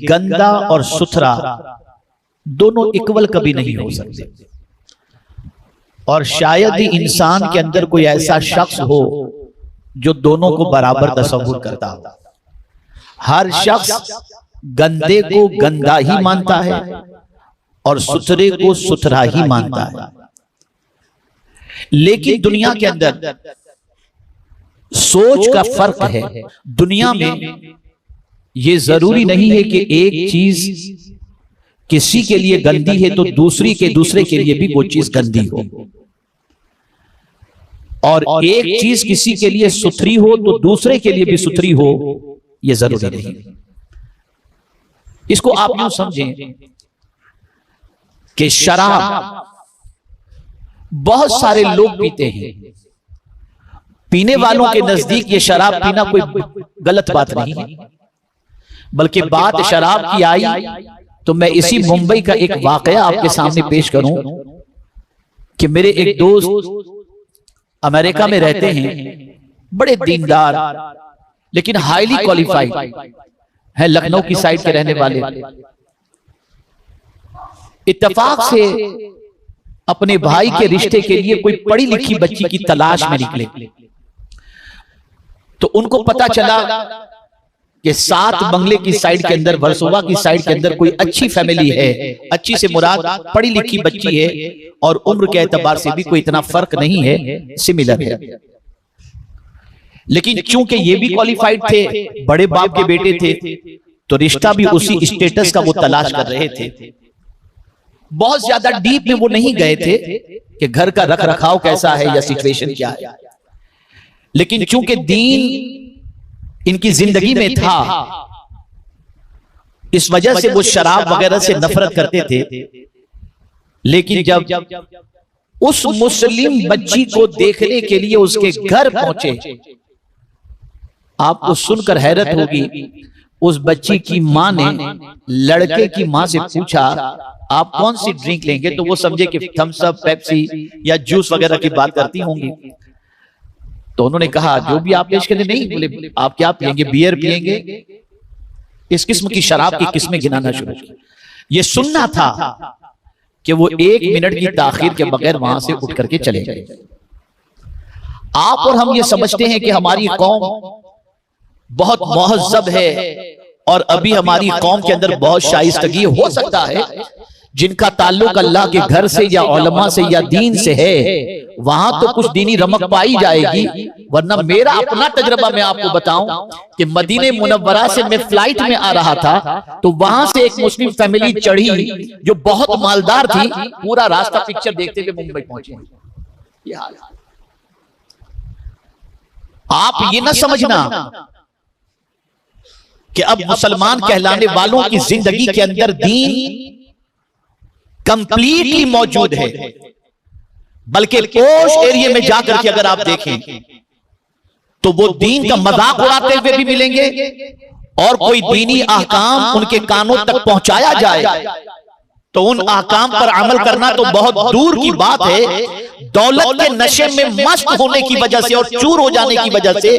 गंदा और सुथरा दोनों इक्वल कभी नहीं हो सकते, और शायद ही इंसान के अंदर कोई ऐसा शख्स हो जो दोनों को बराबर तसव्वुर करता हो। हर शख्स गंदे को गंदा ही मानता है और सुथरे को सुथरा ही मानता है। लेकिन दुनिया के अंदर सोच का फर्क है। दुनिया में यह जरूरी नहीं है कि एक चीज किसी के लिए गंदी है तो दूसरे के लिए भी वो चीज गंदी हो, और एक चीज किसी के लिए सुथरी हो तो दूसरे के लिए भी सुथरी हो, यह जरूरी नहीं। इसको आप यूं समझें कि शराब बहुत सारे लोग पीते हैं। पीने वालों के नजदीक ये शराब पीना कोई गलत बात नहीं है, बल्कि बात शराब की आई तो मैं इसी मुंबई का एक वाकया आपके सामने पेश करूं कि मेरे एक दोस्त अमेरिका में रहते हैं, बड़े दीनदार लेकिन हाईली क्वालिफाइड है, लखनऊ की साइड के रहने वाले। इत्तेफाक से अपने भाई के रिश्ते के लिए कोई पढ़ी लिखी बच्ची की तलाश में निकले, तो उनको पता चला कि 7 बंगले की साइड के अंदर, वर्सोवा की साइड के अंदर कोई अच्छी फैमिली है। अच्छी से मुराद पढ़ी लिखी बच्ची है और उम्र के एतबार से भी कोई इतना फर्क नहीं है, सिमिलर है। लेकिन चूंकि ये भी क्वालिफाइड थे, बड़े बाप के बेटे थे, तो रिश्ता भी उसी स्टेटस का वो तलाश कर रहे थे। बहुत ज्यादा डीप में वो नहीं गए थे कि घर का रख रखाव कैसा है या सिचुएशन क्या है, लेकिन चूंकि दीन इनकी जिंदगी में था, इस वजह से वो शराब वगैरह से नफरत करते थे। लेकिन जब उस मुस्लिम बच्ची को देखने के लिए उसके घर पहुंचे, आपको सुनकर हैरत होगी, उस बच्ची की मां ने लड़के की मां से पूछा आप कौन सी ड्रिंक लेंगे, तो वो समझे कि थम्स अप, पेप्सी या जूस वगैरह की बात करती होंगी। तो उन्होंने कहा जो भी आप पेश करें। नहीं, बोले आप क्या पिएंगे, बियर पिएंगे? इस किस्म की शराब की किस्में गिनाना शुरू की। ये सुनना था कि वो 1 मिनट की ताखीर के बगैर वहां से उठ करके चले गए। आप और हम ये समझते हैं कि हमारी कौम बहुत महज़्ज़ब है और अभी हमारी कौम के अंदर बहुत शाइस्तगी हो सकता है, जिनका ताल्लुक अल्लाह के घर से या उलमा से या दीन से है, वहां तो कुछ दीनी रमक पाई जाएगी। वरना मेरा अपना तजर्बा मैं आपको बताऊं कि मदीने मुनव्वरा से मैं फ्लाइट में आ रहा था, तो वहां से एक मुस्लिम फैमिली चढ़ी जो बहुत मालदार थी, पूरा रास्ता पिक्चर देखते हुए मुंबई पहुंचे। ये हाल है। आप ये ना समझना कि अब मुसलमान कहलाने वालों की जिंदगी के अंदर दीन कंप्लीटली मौजूद है, बल्कि पोश एरिया में जाकर के अगर आप देखें तो वो दीन का मजाक उड़ाते हुए भी मिलेंगे, और कोई दीनी अहकाम उनके कानों तक पहुंचाया जाए तो उन अहकाम पर अमल करना तो बहुत दूर की बात है। दौलत के नशे में मस्त होने की वजह से और चूर हो जाने की वजह से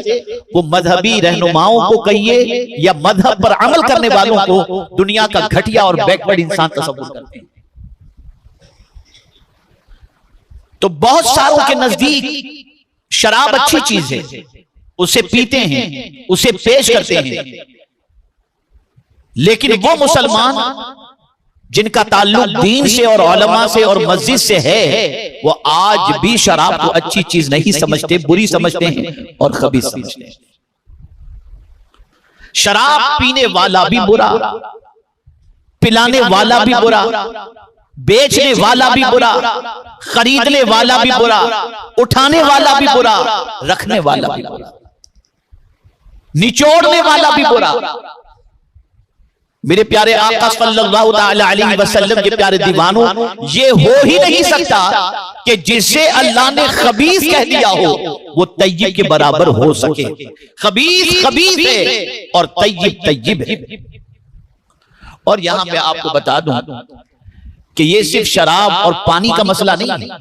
वो मजहबी रहनुमाओं को कहिए या मजहब पर अमल करने वालों को दुनिया का घटिया और बैकवर्ड इंसान तस्वीर करते हैं। तो बहुत सारों के नजदीक शराब अच्छी चीज है, उसे पीते हैं, उसे पेश करते हैं, लेकिन वो मुसलमान जिनका ताल्लुक दीन से और उलमा से और मस्जिद से है, वो आज भी शराब को अच्छी चीज नहीं समझते, बुरी समझते हैं और खबीस समझते हैं। शराब पीने वाला भी बुरा, पिलाने वाला भी बुरा, बेचने वाला भी बुरा, खरीदने वाला भी बुरा, उठाने वाला भी बुरा, रखने वाला भी बुरा, निचोड़ने वाला भी बुरा। मेरे प्यारे आका सल्लल्लाहु अलैहि वसल्लम के प्यारे दीवानों, ये हो ही नहीं सकता कि जिसे अल्लाह ने खबीस कह दिया हो वो तय्यब के बराबर हो सके। खबीस खबीस है और तय्यब तय्यब है। और यहां मैं आपको बता दूं कि ये सिर्फ शराब और पानी का मसला नहीं है।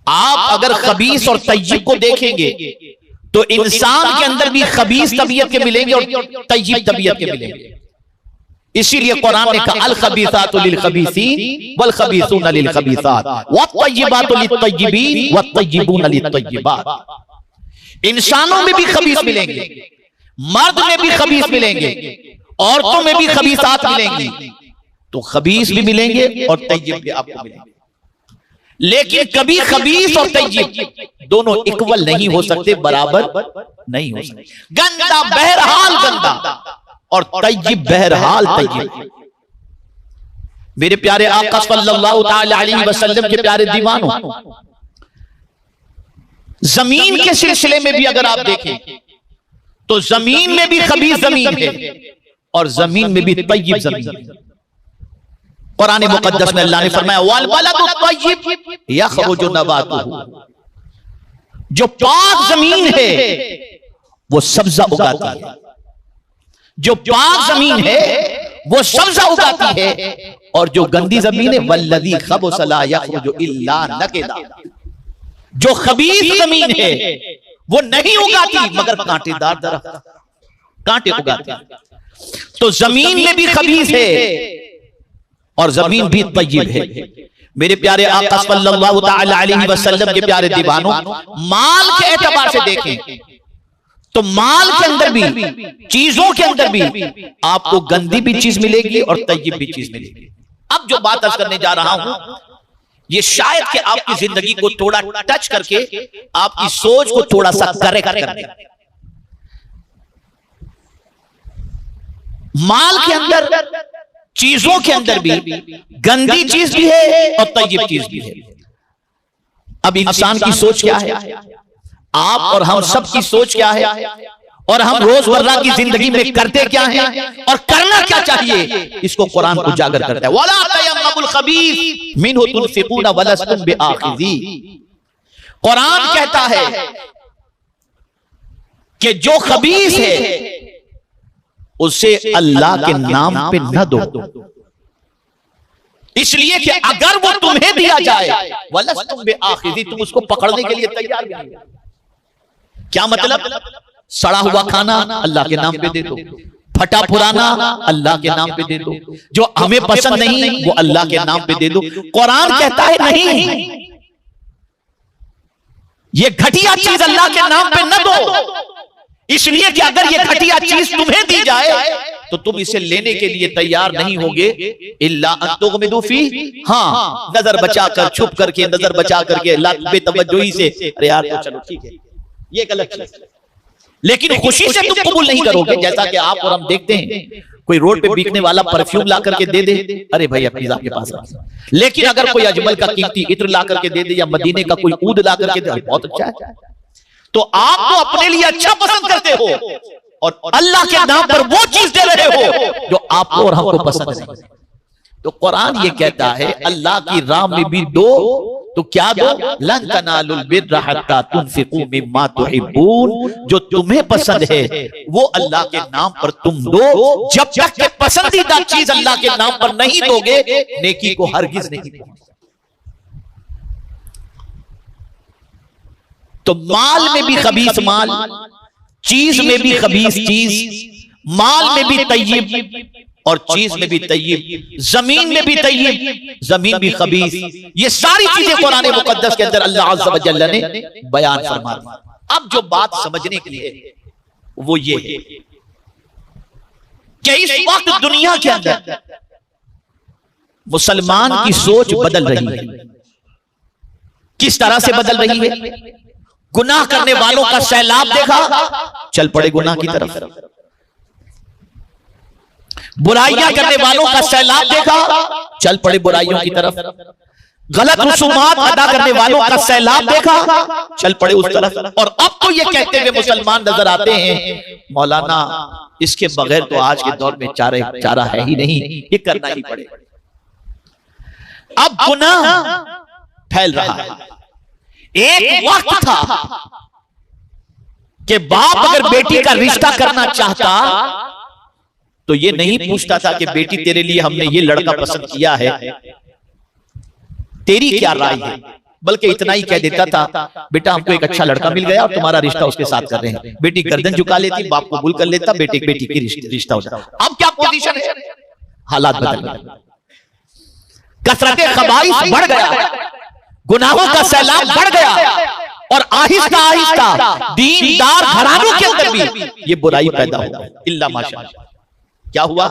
आप अगर खबीस और तय्यब को देखेंगे तो इंसान के अंदर भी खबीस तबीयत के मिलेंगे और तय्यब तबीयत के मिलेंगे। इसीलिए कुरान ने कहा अल खबीसातु लिल खबीसीन वल खबीसूना लिल खबीसात वत्तय्यिबातु लित तय्यिबीन वत्तय्यिबूना लित तय्यिबात। इंसानों में भी खबीस मिलेंगे, मर्द में भी खबीस मिलेंगे, औरतों में भी खबीसात मिलेंगी। तो खबीस भी मिलेंगे और तय्यिब भी आपको मिलेंगे, लेकिन कभी खबीस और तय्यिब दोनों इक्वल नहीं हो सकते, बराबर नहीं हो सकते। गंदा बहरहाल गंदा और तय्यिब बहरहाल तय्यिब। मेरे प्यारे आका सल्लल्लाहु अलैहि वसल्लम के प्यारे दीवानों, जमीन के सिलसिले में भी अगर आप देखें तो जमीन में भी खबीस जमीन है और जमीन में भी तय्यिब जमीन है। कुरान मुकद्दस में अल्लाह ने फरमाया वल बलदु तय्यिब यखरुजु नबातुहु, जो पाक जमीन है वो सब्जा उगाती है, जो पाक जमीन है वो सब्जा उगाती है, और जो गंदी जमीन है वल्लज़ी खबुसा ला यखरुजु इल्ला नकिदा, जो खबीस जमीन है वो नहीं उगाती मगर कांटेदार दरख्त, कांटे उगाती है। तो जमीन में भी खबीस है और जमीन भी तय्यिब है। मेरे प्यारे आका सल्लल्लाहु अलैहि वसल्लम के प्यारे दीवानों, माल के एतबार से देखें तो माल के अंदर भी, चीजों के अंदर भी आपको गंदी भी चीज मिलेगी और तय्यिब भी चीज मिलेगी। अब जो बात अर्ज करने जा रहा हूं ये शायद कि आपकी जिंदगी को थोड़ा टच करके आपकी सोच को थोड़ा सा करेक्ट कर दे। माल के अंदर, चीजों के अंदर भी गंदी चीज भी है और तय्यिब चीज भी है। अब इंसान की सोच क्या है, आप और हम सब की सोच क्या है, और हम रोजमर्रा की जिंदगी में करते क्या हैं और करना क्या चाहिए, इसको कुरान उजागर करता है। वला तयम्ममुल खबीस मिन्हु तुनफिकूना वलस्तुम बिआखिज़ी। कुरान कहता है कि जो खबीस है उसे अल्लाह के नाम पे न दो, इसलिए कि अगर वो तुम्हें दिया जाए वलस्तुम बिआखिज़ी, तुम उसको पकड़ने के लिए तैयार नहीं। क्या मतलब? सड़ा हुआ खाना अल्लाह के नाम पे दे दो, फटा पुराना अल्लाह के नाम पे दे दो, जो हमें पसंद नहीं वो अल्लाह के नाम पे दे दो। कुरान कहता है नहीं, ये घटिया चीज अल्लाह के नाम पे न दो, इसलिए कि अगर ये घटिया चीज तुम्हें दी जाए तो तुम इसे लेने के लिए तैयार नहीं होगे। इल्ला अन तुग़मिदू फी, हाँ, नजर बचाकर, छुप करके, नजर बचा करके, बेतवज्जुही से, अरे यार तो चलो ठीक है, ये एक अलग चीज, लेकिन खुशी से तुम कबूल नहीं करोगे। जैसा कि आप और हम देखते हैं, कोई रोड पे बिकने वाला परफ्यूम ला करके दे दे, अरे भाई अपनी आपके पास, लेकिन अगर कोई अजमल का कीमती इत्र ला करके दे दे या मदीने का कोई ऊद ला करके दे, बहुत अच्छा है। तो आप तो अपने लिए अच्छा पसंद करते हो और अल्लाह के नाम पर वो चीज दे रहे हो जो आपको और हमको पसंद नहीं। तो कुरान ये कहता है अल्लाह की राह में भी दो, तो क्या दो? लन तनालुल बिर्रा हत्ता तुनफिकू मिम्मा तुहिब्बून, जो तुम्हें पसंद है वो अल्लाह के नाम पर तुम दो। जब तक के पसंदीदा चीज अल्लाह के नाम पर नहीं दोगे, नेकी को हरगिज नहीं दोगे। तो माल में भी खबीस माल, चीज में भी खबीस चीज, माल में भी तय्यिब और चीज में भी तय्यिब, जमीन में भी तय्यिब, जमीन भी खबीस। ये सारी चीजें कुरान मुकद्दस के अंदर अल्लाह अज़्ज़ा व जल्ल ने बयान फरमा दी। अब जो बात समझने के लिए वो ये है कि इस वक्त दुनिया के अंदर मुसलमान की सोच बदल रही है। किस तरह से बदल रही है? गुनाह करने वालों का सैलाब देखा, चल पड़े गुनाह की तरफ। बुराइयां करने वालों का सैलाब देखा, चल पड़े बुराइयों की तरफ। गलत रसूमात अदा करने वालों का सैलाब देखा, चल पड़े उस तरफ। और अब तो ये कहते हुए मुसलमान नजर आते हैं, मौलाना इसके बगैर तो आज के दौर में चारा है ही नहीं, ये करना ही पड़ेगा। अब गुनाह फैल रहा है। एक वक्त था कि बाप अगर बेटी का रिश्ता करना चाहता तो ये नहीं पूछता था कि बेटी तेरे लिए हमने ये लड़का पसंद किया है, तेरी क्या राय है, बल्कि इतना ही कह देता था बेटा हमको एक अच्छा लड़का मिल गया और तुम्हारा रिश्ता उसके साथ कर रहे हैं। बेटी गर्दन झुका लेती, बाप कबूल कर लेता, बेटी की रिश्ता हो जाता। अब क्या पोजीशन है? हालात बदल गए, कसरत खबाइस बढ़ गया, गुनाहों का सैलाब बढ़ गया, और आहिस्ता आहिस्ता दीनदार घरानों के अंदर भी ये बुराई पैदा हो गई। इल्ला माशाअल्लाह। क्या हुआ?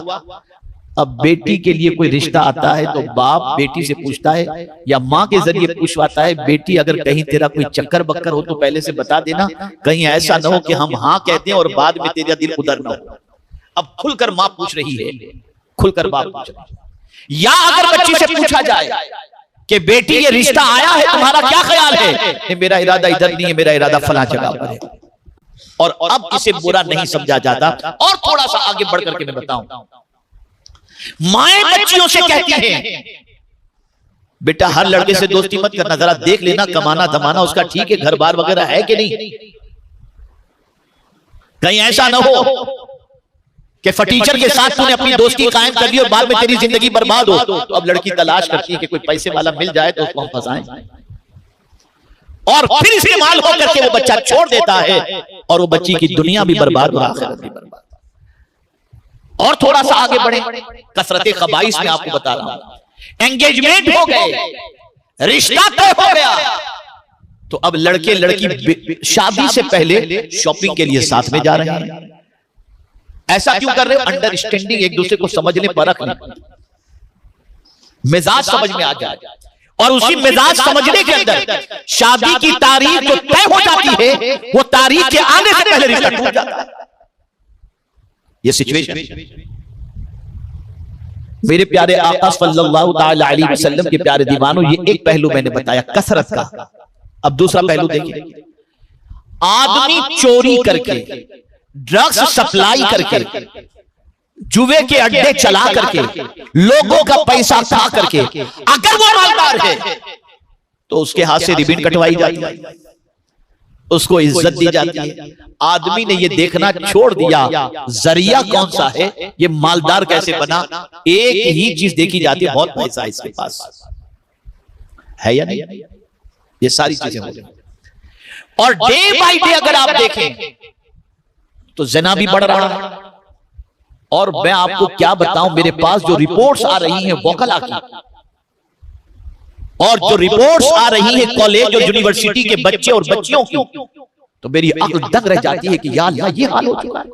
अब बेटी के लिए कोई रिश्ता आता है तो बाप बेटी से पूछता है या माँ के जरिए पूछवाता है, बेटी अगर कहीं तेरा कोई चक्कर बक्कर हो तो पहले से बता देना, कहीं ऐसा ना हो कि हम हाँ कहते हैं और बाद में तेरा दिल उधर ना हो। अब खुलकर माँ पूछ रही है, खुलकर बाप पूछ रहा है। या अगर बच्ची से पूछा जाए कि बेटी ये रिश्ता आया है, तुम्हारा क्या ख्याल है? मेरा इरादा इधर नहीं है, मेरा इरादा फला जगह पर है। और अब इसे बुरा नहीं समझा जाता। और थोड़ा सा आगे बढ़ करके मैं बताऊं, माएं बच्चियों से कहती हैं, बेटा हर लड़के से दोस्ती मत करना, जरा देख लेना कमाना धमाना उसका ठीक है, घर बार वगैरह है कि नहीं, कहीं ऐसा ना हो कि फटीचर के साथ तूने अपनी दोस्ती कायम कर ली और बाद में तेरी जिंदगी बर्बाद हो। तो अब लड़की तलाश करती है कि कोई पैसे वाला मिल जाए तो उसको हम फंसाएं, और फिर इस्तेमाल हो करके वो बच्चा छोड़ देता है और वो बच्ची की दुनिया भी बर्बाद और आखिरत भी बर्बाद। और थोड़ा सा आगे बढ़े, कसरत खबाइस में आपको बता रहा हूं, एंगेजमेंट हो गए, रिश्ता तय हो गया, तो अब लड़के लड़की शादी से पहले शॉपिंग के लिए साथ में जा रहे हैं। ऐसा क्यों कर रहे हो? अंडरस्टैंडिंग, एक दूसरे को समझने परख नहीं, मिजाज समझ में आ जाए, और उसी मिजाज समझने के अंदर शादी की तारीख जो तय हो जाती है, वो तारीख के आने से पहले रिश्ता टूट जाता है। ये सिचुएशन, मेरे प्यारे आका सल्लल्लाहु ताला अलैहि वसल्लम के प्यारे दीवानों, ये एक पहलू मैंने बताया कसरत का। अब दूसरा पहलू देखिए, आदमी चोरी करके, ड्रग्स सप्लाई करके, जुए के अड्डे चला करके, लोगों का पैसा खा करके अगर वो मालदार है तो उसके हाथ से रिबन कटवाई जाती है, उसको इज्जत दी जाती है। आदमी ने ये देखना छोड़ दिया जरिया कौन सा है, ये मालदार कैसे बना, एक ही चीज देखी जाती है, बहुत पैसा इसके पास है या नहीं। ये सारी चीजें हो गई। और डे बाय डे अगर आप देखें तो ज़िना भी बढ़ रहा है। और मैं आपको क्या बताऊं, मेरे पास जो रिपोर्ट्स आ रही हैं वकला की, और जो रिपोर्ट्स आ रही हैं कॉलेज और यूनिवर्सिटी के बच्चे और बच्चियों की, तो मेरी अक्ल दंग रह जाती है कि या अल्लाह ये हाल हो चुका है।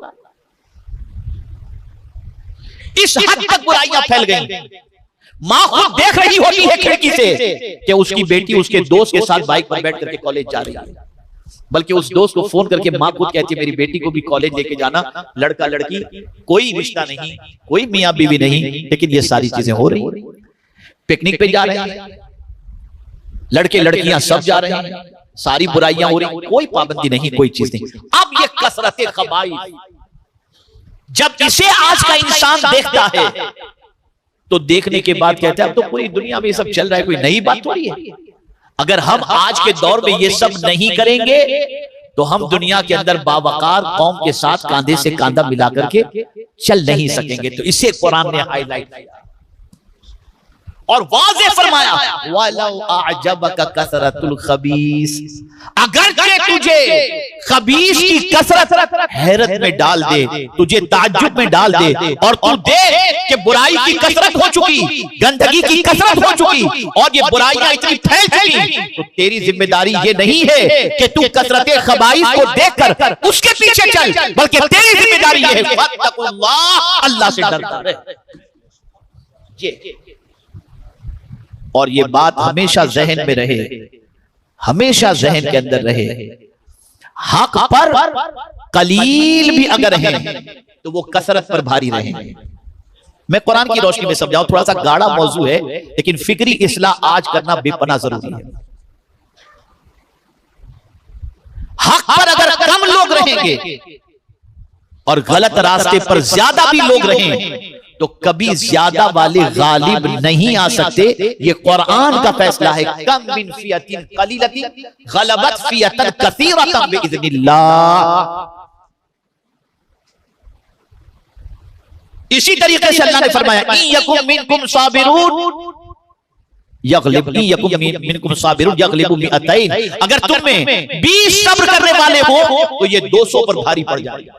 इस हद तक बुराइयां फैल गई। मां खुद देख रही होती है खिड़की से कि उसकी बेटी उसके दोस्त के साथ बाइक पर बैठ करके कॉलेज जा रही है, बल्कि उस दोस्त को फोन करके मां खुद कहती है मेरी बेटी को भी कॉलेज लेके जाना, लड़का लड़की कोई रिश्ता नहीं, कोई मियां बीवी नहीं, लेकिन ये सारी चीजें हो रही। पिकनिक पे जा रहे हैं लड़के लड़कियां सब जा रहे हैं, सारी बुराइयां हो रही, कोई पाबंदी नहीं, कोई चीज नहीं। अब ये कसरत खबाइस, जब इसे आज का इंसान देखता है तो देखने के बाद कहता है अब तो पूरी दुनिया में ये सब चल रहा है, कोई नई बात थोड़ी है। अगर हम आज के दौर में ये सब नहीं करेंगे तो हम दुनिया के अंदर बावकार कौम के साथ कांधे से कांधा मिला करके चल नहीं सकेंगे। तो इसे कुरान ने हाईलाइट किया और वाज़ेह फरमाया, वलौ अअजबका कसरतुल खबीस, अगर तुझे खबीस की कसरत हैरत में डाल दे, तुझे ताज्जुब में डाल दे, और तू देख कि बुराई की कसरत हो चुकी, गंदगी की कसरत हो चुकी, और ये बुराइयां इतनी फैल चुकी, तो तेरी जिम्मेदारी ये नहीं है कि तू कसरत खबाइस को देखकर उसके पीछे चल, बल्कि तेरी जिम्मेदारी ये है फत्तकुल्लाह, अल्लाह से डरता रहे। और ये बात हमेशा जहन में रहे, हमेशा जहन के अंदर रहे, हक पर कलील भी अगर है तो वो कसरत पर भारी रहे। मैं कुरान की रोशनी में समझाऊं, थोड़ा सा गाढ़ा मौजू है, लेकिन फिक्री इस्लाह आज करना बेपनाह जरूरी है। हक पर अगर कम लोग रहेंगे और गलत रास्ते पर ज्यादा भी लोग रहें तो कभी ज्यादा वाले गालिब नहीं आ सकते। ये कुरान का फैसला है, कम मिन फियतिन कलीलतिन गलबत फियतन कसीरतन बिइज़्निल्लाह। इसी तरीके से अल्लाह ने फरमाया, इन यकुम मिनकुम साबिरून यगलिबु मिनकुम साबिरून यगलिबु मिअतैन, अगर तुम में 20 सब्र करने वाले हो तो ये 200 पर भारी पड़ जाएगा।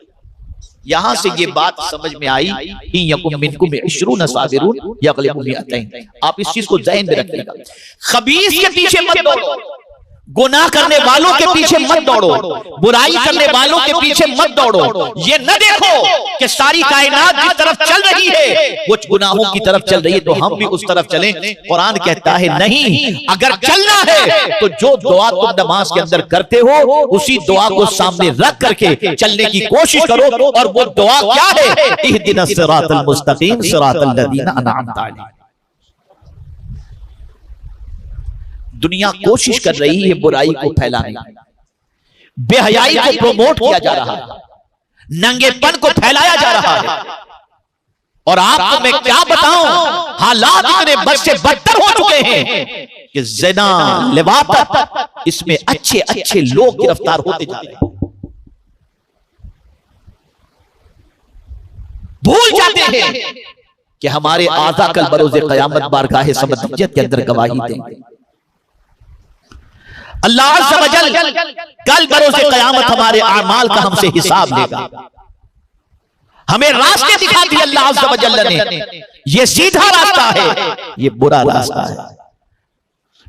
यहां से ये बात समझ में आई, आप इस चीज को ज़हन में रखिएगा। खबीस के पीछे मत दौड़ो, गुनाह करने वालों के पीछे मत दौड़ो, बुराई करने वालों के पीछे मत दौड़ो। ये न देखो कि सारी कायनात जिस तरफ चल रही है कुछ गुनाहों की तरफ चल रही है तो हम भी उस तरफ चलें। कुरान कहता है नहीं, अगर चलना है तो जो दुआ तुम नमाज के अंदर करते हो उसी दुआ को सामने रख करके चलने की कोशिश करो। और वो दुआ क्या है? इहदिनस सिरातल मुस्तकीम सिरातल लज़ीना अनअमता अलैहिम। दुनिया कोशिश कर रही है बुराई को फैलाने, बेहयाई को प्रमोट किया जा रहा है, नंगेपन को फैलाया जा रहा है। और आपको मैं क्या बताऊं, हालात इतने बद से बदतर हो चुके हैं कि ज़िना, लिवात, इसमें अच्छे अच्छे लोग गिरफ्तार होते जा रहे हैं। भूल जाते हैं कि हमारे आज़ा कल बरोज़े क़यामत बारगाह समदियत के अंदर गवाही देंगे। अल्लाह अज़्ज़ा वजल कल बरोज़े क़यामत हमारे आमाल का हमसे हिसाब लेगा। हमें रास्ते दिखा दिए अल्लाह अज़्ज़ा वजल ने, ये सीधा रास्ता है, ये बुरा रास्ता है।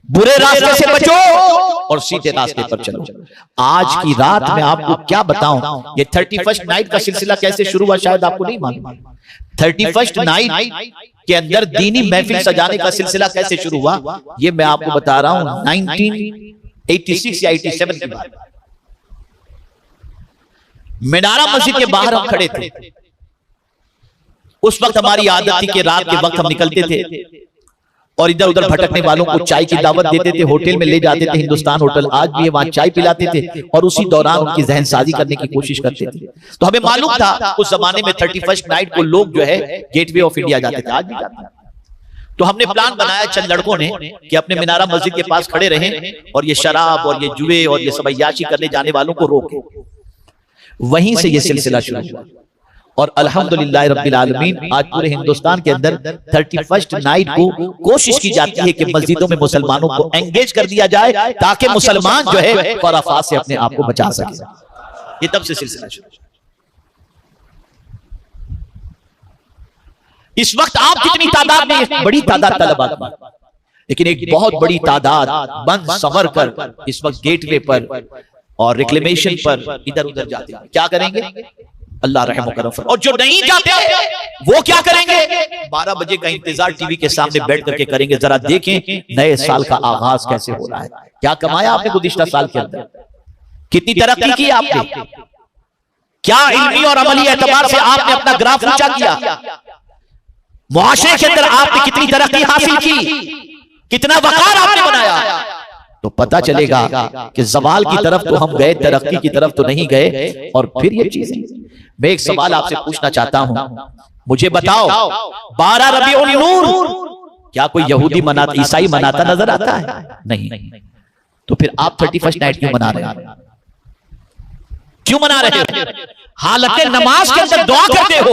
बुरे रास्ते से बचो और सीधे रास्ते पर चलो। आज की रात में आपको क्या बताऊं, ये 31st नाइट का सिलसिला कैसे शुरू हुआ शायद आपको नहीं मालूम। 31st नाइट के अंदर दीनी महफिल सजाने का सिलसिला कैसे शुरू हुआ, ये मैं आपको बता रहा हूं। 1986 या 87 की बात, मीनारा मस्जिद के बाहर हम खड़े थे। उस वक्त हमारी आदत थी कि रात के वक्त हम निकलते थे और इधर उधर भटकने वालों को चाय की दावत देते थे, होटल में ले जाते थे, हिंदुस्तान होटल आज भी है, वहां चाय पिलाते थे और उसी दौरान उनकी जहनसाजी करने की कोशिश करते थे। तो हमें मालूम था उस जमाने में 31st नाइट को लोग जो है गेटवे ऑफ इंडिया जाते थे, आज भी जाते हैं। तो हमने प्लान बनाया चंद लड़कों ने कि अपने मीनारा मस्जिद के पास खड़े रहें और ये शराब और ये जुए और ये सब अय्याशी करने जाने वालों को रोकें। वहीं से ये सिलसिला शुरू हुआ और अल्हम्दुलिल्लाह रब्बिल आलमीन आज पूरे हिंदुस्तान के अंदर 31st नाइट को कोशिश की जाती है कि मस्जिदों में मुसलमानों को एंगेज कर दिया जाए ताकि मुसलमान जो है खुराफात से अपने आप को बचा सके। ये तब से सिलसिला शुरू। इस वक्त आप कितनी तादाद में, बड़ी तादाद तलबा की, लेकिन एक बहुत बड़ी तादाद बंद संवर कर इस वक्त गेटवे पर और रिक्लेमेशन पर इधर उधर जाते हैं। क्या करेंगे? अल्लाह रहम करम। और जो नहीं जाते वो क्या करेंगे? 12 बजे का इंतजार टीवी के सामने बैठ करके करेंगे, जरा देखें नए साल का आगाज कैसे हो रहा है। क्या कमाया आपने गुज़िश्ता साल के अंदर, कितनी तरक्की की आपने, क्या इल्मी और अमली एतबार से आपने अपना ग्राफ ऊंचा किया, मुआशरे के अंदर आपने कितनी तरक्की हासिल की, कितना वकार आपने बनाया। तो पता चलेगा कि ज़वाल की तरफ तो हम गए, तरक्की की तरफ तो नहीं गए। और फिर ये चीजें, मैं एक सवाल आपसे पूछना चाहता हूं, मुझे बताओ 12 रबीउल नूर क्या कोई यहूदी मनाता, ईसाई मनाता नजर आता है? नहीं। तो फिर आप 31st नाइट क्यों मना रहे हैं? क्यों मना रहे हो? हालत नमाज के अंदर दुआ करते हो,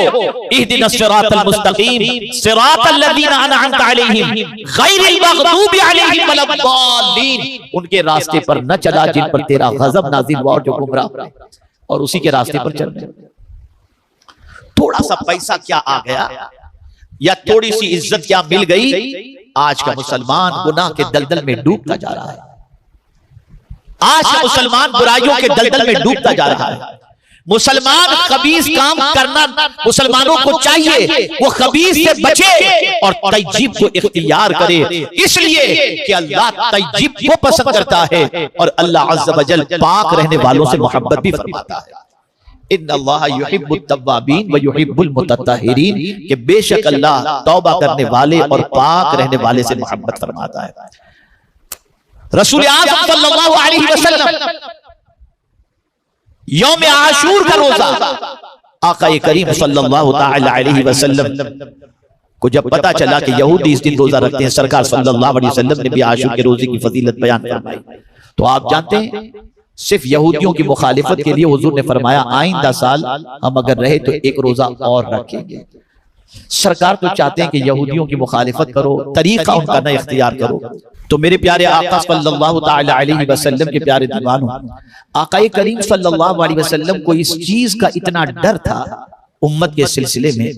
इहदिनस सिरातल मुस्तकीम सिरातल लज़ीना अनअमता अलैहिम गैरिल मग़दूबि अलैहिम वलद्दालीन। उनके रास्ते पर न चला जिन पर तेरा गजब नाज़िल हुआ और जो गुमराह हुए, और उसी के रास्ते पर चल रहे। थोड़ा सा पैसा क्या आ गया या थोड़ी सी इज्जत क्या मिल गई, आज का मुसलमान गुनाह के दलदल में डूबता जा रहा है। आज का मुसलमान बुराइयों के दलदल में डूबता जा रहा है। मुसलमान खबीस काम करना मुसलमानों को चाहिए, वो खबीस से बचे और तय्यब को इख्तियार करे, इसलिए कि अल्लाह तय्यब को पसंद करता है और अल्लाह अज़्ज़ा वजल पाक रहने वालों से मोहब्बत भी फरमाता है। इन्नल्लाह युहिब्बुत तव्वाबीन व युहिब्बुल मुतत्तहिरीन, कि बेशक अल्लाह तौबा करने वाले और पाक रहने वाले से मोहब्बत फरमाता है। रसूल आज़म सल्लल्लाहु अलैहि वसल्लम यौम आशूर का रोजा आका करीम सल्लल्लाहु तआला अलैहि वसल्लम को जब पता चला कि यहूदी इस दिन रोजा रखते हैं, सरकार सल्लल्लाहु अलैहि वसल्लम ने भी आशूर के रोजे की फजीलत बयान फरमाई। तो आप जानते हैं सिर्फ यहूदियों की मुखालिफत के लिए हुजूर ने फरमाया आइंदा साल हम अगर रहे तो एक रोजा और रखेंगे। सरकार तो चाहते हैं कि यहूदियों की मुखालिफत करो, तरीका उनका न इख्तियार करो। तो मेरे प्यारे आका सल्लल्लाहु ताला अलैहि वसल्लम के प्यारे दीवानों, आका करीम सल्लल्लाहु अलैहि वसल्लम को इस चीज का इतना डर था उम्मत के सिलसिले में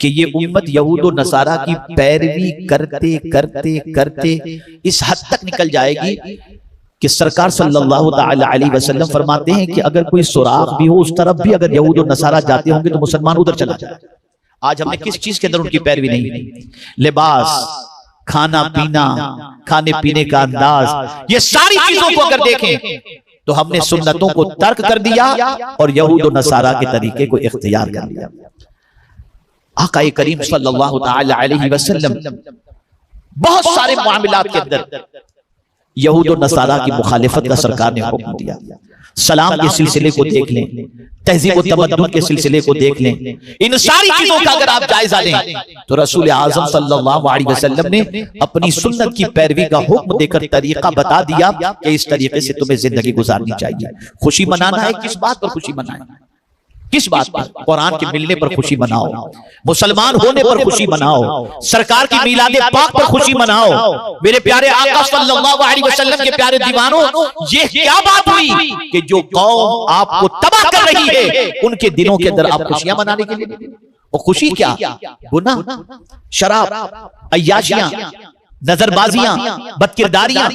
कि ये उम्मत यहूद और नसारा की पैरवी करते करते करते इस हद तक निकल जाएगी कि सरकार सल्लल्लाहु ताला अलैहि वसल्लम फरमाते हैं कि अगर कोई सुराख भी हो उस तरफ भी अगर यहूद और नसारा जाते होंगे तो मुसलमान उधर चला जाए। आज हमने किस चीज के अंदर उनकी पैरवी नहीं, लिबास, खाना पीना, खाने पीने का अंदाज, ये सारी चीजों को अगर देखें तो हमने सुन्नतों को तर्क कर दिया और यहूद और नसारा के तरीके को इख्तियार कर लिया। आका करीम सल्लल्लाहु ताला अलैहि वसल्लम बहुत सारे मामलात के अंदर यहूद और नसारा की मुखालिफत का सरकार ने हुक्म दिया। सलाम के सिलसिले को देख लें, तहजीब और तमद्दुन के सिलसिले को देख लें, इन सारी चीजों का अगर आप जायजा लें तो रसूल आज़म सल्लल्लाहु अलैहि वसल्लम ने अपनी सुन्नत की पैरवी का हुक्म देकर तरीका बता दिया कि इस तरीके से तुम्हें जिंदगी गुजारनी चाहिए। खुशी मनाना है, किस बात पर खुशी मनाए, किस बात पर? कुरान के मिलने पर खुशी मनाओ, मुसलमान होने पर खुशी मनाओ, सरकार की मिलादे पाक पर खुशी मनाओ। मेरे प्यारे आका सल्लल्लाहु अलैहि वसल्लम के प्यारे दीवानों, ये क्या बात हुई कि जो कौम आपको तबाह कर रही है उनके दिनों के अंदर आप खुशियां मनाने के लिए, और खुशी क्या? गुनाह, शराब, अय्याशियां, नजरबाजियां, बदकिरदारियां।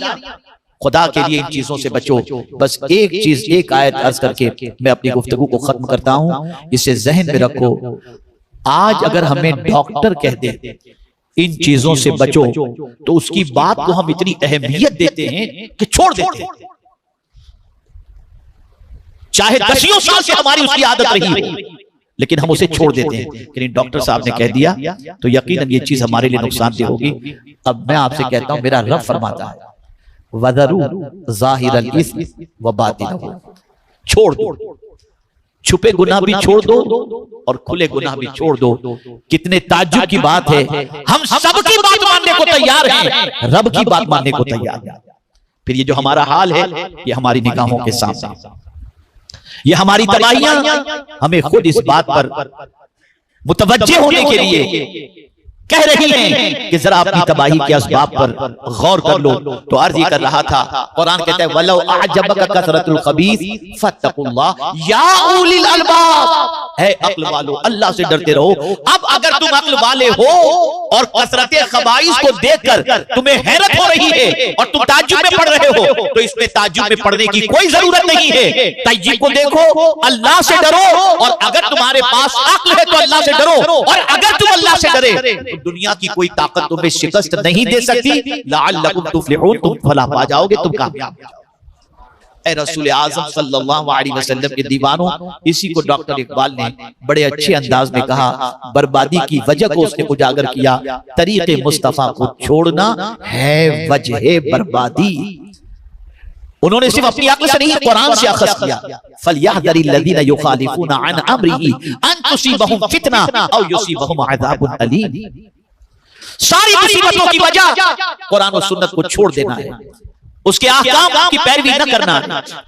खुदा के लिए इन चीजों से बचो। बस एक चीज, एक आयत अर्ज करके मैं अपनी गुफ्तगू को खत्म करता हूं, इसे जहन में रखो। आज अगर हमें डॉक्टर कह दे इन चीजों से बचो तो उसकी बात को हम इतनी अहमियत देते हैं कि छोड़ देते हैं, चाहे दसियों साल से हमारी उसकी आदत रही हो, लेकिन हम उसे छोड़ देते हैं। लेकिन डॉक्टर साहब ने कह दिया तो यकीनन ये चीज हमारे लिए नुकसानदेह होगी। अब मैं आपसे कहता हूं, मेरा रब फरमाता है वदरू ज़ाहिरल इस्म व बातिनहु, छोड़ दो, छुपे गुनाह भी छोड़ दो और खुले गुनाह भी छोड़ दो। कितने ताज्जुब की बात है, हम सबकी बात मानने को तैयार हैं, रब की बात मानने को तैयार हैं। फिर ये जो हमारा हाल है ये हमारी निगाहों के सामने, ये हमारी तबाहियां हमें खुद इस बात पर मुतवज्जे होने के लिए कह रही हैं कि जरा अपनी तबाही के असबाब पर गौर कर लो। तो अर्ज ये कर रहा था, कुरान कहता है वलौ अअजबका कसरतुल खबीस फत्तकुल्लाह या उलिल अलबाब, है अक्ल वालो अल्लाह से डरते रहो। अब अगर तुम अक्ल वाले हो और कसरते खबाइस को देखकर तुम्हें हैरत हो रही है और तुम ताज्जुब में पड़ रहे हो, तो इसमें ताज्जुब में पड़ने की कोई जरूरत नहीं है। तय्यब को देखो, अल्लाह से डरो, और अगर तुम्हारे पास अक्ल है तो अल्लाह से डरो, और अगर तुम अल्लाह से डरे दुनिया की कोई ताकत तुम्हें शिकस्त नहीं दे सकती। लअल्लकुम तुफ्लिहून, तुम फलाह पा जाओगे, तुम कामयाब हो जाओगे। ऐ रसूल आज़म सल्लल्लाहु अलैहि वसल्लम के दीवानों, इसी को डॉक्टर इकबाल ने बड़े अच्छे अंदाज में कहा, बर्बादी की वजह को उसने उजागर किया। तरीक़े मुस्तफ़ा को छोड़ना है वजह बर्बादी। उन्होंने सिर्फ अपनी अक्ल से नहीं, कुरान से अखज़ किया। फलयहज़रिल लज़ीना युखालिफूना अन अम्रिही अन तुसीबहुम फितना औ युसीबहुम अज़ाबुन अलीम। सारी मुसीबतों की वजह कुरान और सुन्नत को छोड़ देना है, उसके अहकाम की पैरवी न करना,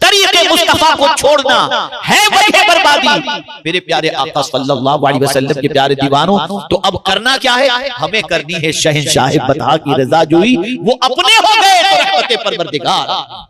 तरीक़े मुस्तफ़ा को छोड़ना है वजह बर्बादी। मेरे प्यारे आका सल्लल्लाहु अलैहि वसल्लम के प्यारे दीवानों, तो अब करना क्या है? हमें करनी है शहंशाह बता की रज़ा जोई, वो अपने हो गए तो रहमत परवरदिगार।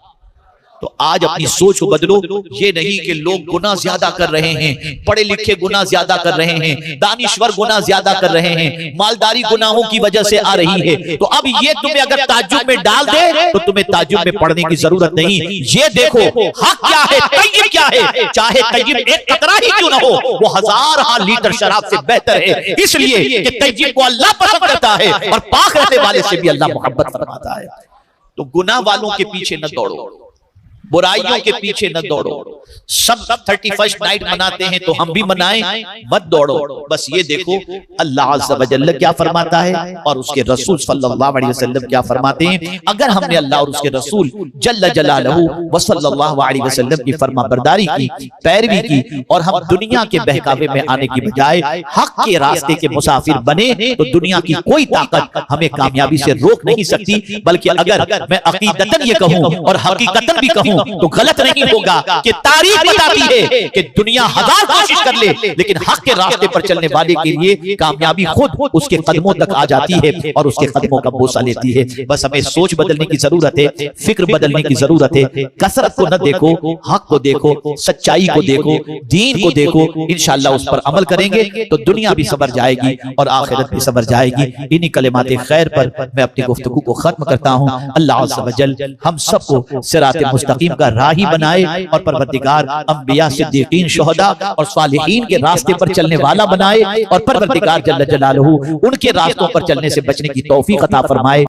तो आज अपनी सोच को बदलो। ये नहीं कि लोग गुनाह ज्यादा कर रहे हैं, पढ़े लिखे गुनाह ज्यादा कर रहे हैं, दानिश्वर गुनाह ज्यादा कर रहे हैं, मालदारी गुनाहों की वजह से आ रही है। तो अब ये तुम्हें अगर ताज्जुब में डाल दे तो तुम्हें ताज्जुब में पढ़ने की जरूरत नहीं। ये देखो हक क्या है, तय्यब क्या है। चाहे तय्यब एक कतरा ही क्यों ना हो, वो 1000 लीटर शराब से बेहतर है, इसलिए कि तय्यब को अल्लाह पसंद करता है और पाक रहने वाले से भी अल्लाह मोहब्बत फरमाता है। तो गुनाह वालों के पीछे न दौड़ो, बुराइयों के पीछे न दौड़ो। सब 31st नाइट मनाते हैं तो हम भी मनाएं, मत दौड़ो। बस ये देखो अल्लाह अज़्ज़ा व जल्ल क्या फरमाता है और उसके रसूल सल्लल्लाहु अलैहि वसल्लम क्या फरमाते हैं। अगर हमने अल्लाह और उसके रसूल जल्ल जलालहू व सल्लल्लाहु अलैहि वसल्लम की फरमाबरदारी की, पैरवी की, और हम दुनिया के बहकावे में आने की बजाय हक के रास्ते के मुसाफिर बने, तो दुनिया की कोई ताकत हमें कामयाबी से रोक नहीं सकती। बल्कि अगर मैं अकीदतन ये कहूं और हकीकतन भी कहूं हूं तो गलत नहीं होगा कि तारीख बताती है कि दुनिया हजार कोशिश कर ले लेकिन हक के रास्ते पर चलने वाले के लिए कामयाबी खुद उसके कदमों तक आ जाती है और उसके कदमों का बोसा लेती है। बस हमें सोच बदलने की जरूरत है, फिक्र बदलने की जरूरत है। कसरत को न देखो, हक को देखो, सच्चाई को देखो, दीन को देखो। इंशाअल्लाह उस पर अमल करेंगे तो दुनिया भी सबर जाएगी और आखिरत भी सबर जाएगी। इन्हीं कलिमाते खैर पर मैं अपनी गुफ्तगू को खत्म करता हूं। अल्लाह अज़्ज़ व जल हम सबको सिराते मुस्तकीम का राही बनाए और परवरदिगार अंबिया, सिद्दीकीन, शुहदा और सालिहीन के रास्ते पर चलने वाला बनाए और परवरदिगार जल्ल जलालहू उनके रास्तों पर चलने से बचने की तौफीक अता फरमाए।